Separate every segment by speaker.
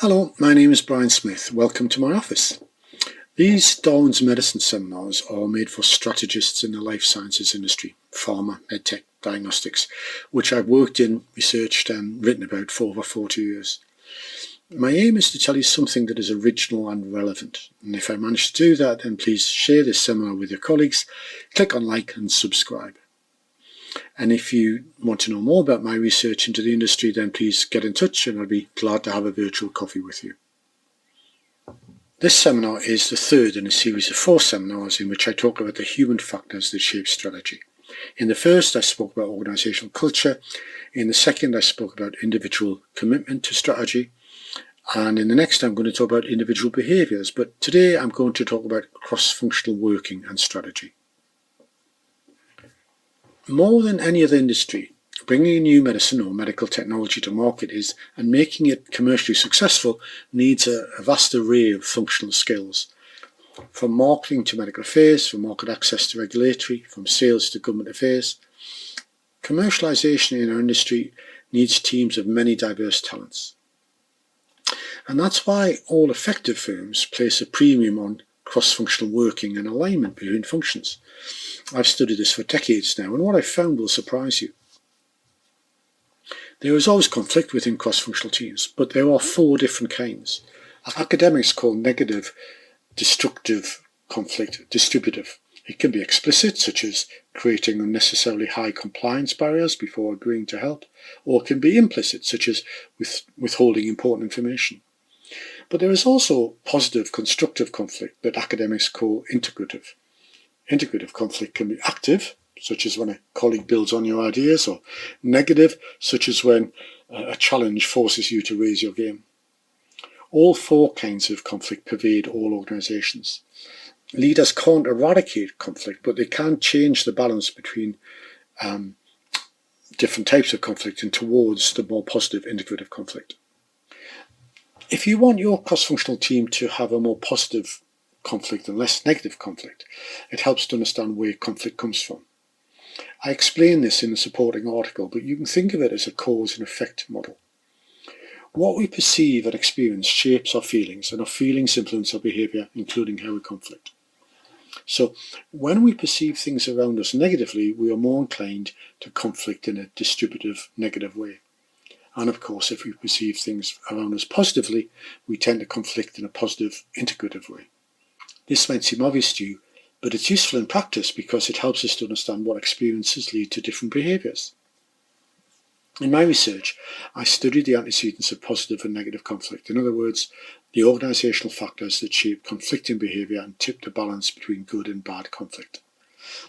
Speaker 1: Hello, my name is Brian Smith. Welcome to my office. These Darwin's medicine seminars are made for strategists in the life sciences industry, pharma, medtech, diagnostics, which I've worked in, researched and written about for over 40 years. My aim is to tell you something that is original and relevant, and if I manage to do that, then please share this seminar with your colleagues, click on like and subscribe. And if you want to know more about my research into the industry, then please get in touch and I'll be glad to have a virtual coffee with you. This seminar is the third in a series of 4 seminars in which I talk about the human factors that shape strategy. In the first, I spoke about organisational culture. In the second, I spoke about individual commitment to strategy. And in the next, I'm going to talk about individual behaviours. But today, I'm going to talk about cross-functional working and strategy. More than any other industry, bringing a new medicine or medical technology to market and making it commercially successful needs a vast array of functional skills. From marketing to medical affairs, from market access to regulatory, from sales to government affairs. Commercialisation in our industry needs teams of many diverse talents. And that's why all effective firms place a premium on cross-functional working and alignment between functions. I've studied this for decades now, and what I've found will surprise you. There is always conflict within cross-functional teams, but there are 4 different kinds. Academics call negative, destructive conflict distributive. It can be explicit, such as creating unnecessarily high compliance barriers before agreeing to help, or it can be implicit, such as withholding important information. But there is also positive, constructive conflict that academics call integrative. Integrative conflict can be active, such as when a colleague builds on your ideas, or negative, such as when a challenge forces you to raise your game. All 4 kinds of conflict pervade all organisations. Leaders can't eradicate conflict, but they can change the balance between different types of conflict and towards the more positive integrative conflict. If you want your cross-functional team to have a more positive conflict and less negative conflict, it helps to understand where conflict comes from. I explain this in the supporting article, but you can think of it as a cause and effect model. What we perceive and experience shapes our feelings, and our feelings influence our behaviour, including how we conflict. So when we perceive things around us negatively, we are more inclined to conflict in a distributive, negative way. And of course, if we perceive things around us positively, we tend to conflict in a positive, integrative way. This might seem obvious to you, but it's useful in practice because it helps us to understand what experiences lead to different behaviours. In my research, I studied the antecedents of positive and negative conflict. In other words, the organisational factors that shape conflicting behaviour and tip the balance between good and bad conflict.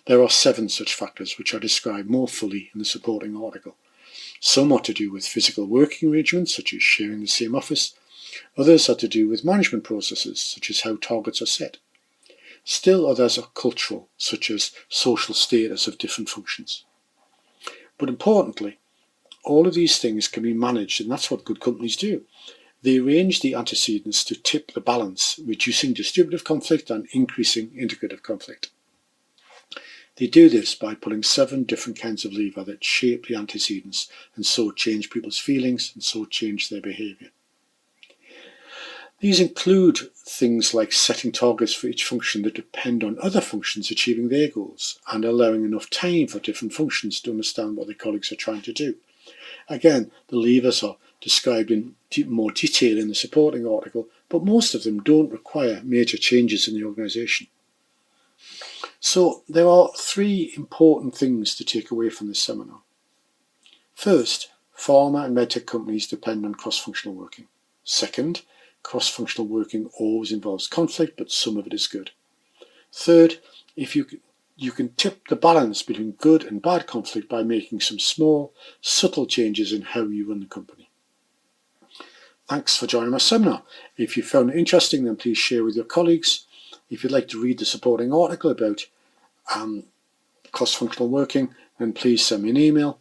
Speaker 1: There are 7 such factors which I describe more fully in the supporting article. Some are to do with physical working arrangements, such as sharing the same office. Others are to do with management processes, such as how targets are set. Still others are cultural, such as social status of different functions. But importantly, all of these things can be managed, and that's what good companies do. They arrange the antecedents to tip the balance, reducing distributive conflict and increasing integrative conflict. They do this by pulling 7 different kinds of lever that shape the antecedents and so change people's feelings and so change their behaviour. These include things like setting targets for each function that depend on other functions achieving their goals and allowing enough time for different functions to understand what their colleagues are trying to do. Again, the levers are described in more detail in the supporting article, but most of them don't require major changes in the organisation. So there are 3 important things to take away from this seminar. First, pharma and medtech companies depend on cross-functional working. Second, cross-functional working always involves conflict, but some of it is good. Third, if you can tip the balance between good and bad conflict by making some small, subtle changes in how you run the company. Thanks for joining my seminar. If you found it interesting, then please share with your colleagues. If you'd like to read the supporting article about cross-functional working, then please send me an email.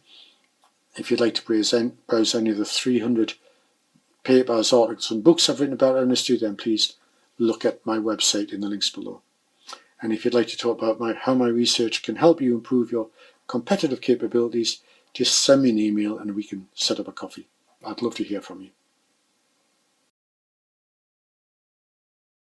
Speaker 1: If you'd like to browse any of the 300 papers, articles and books I've written about our industry, then please look at my website in the links below. And if you'd like to talk about how my research can help you improve your competitive capabilities, just send me an email and we can set up a coffee. I'd love to hear from you.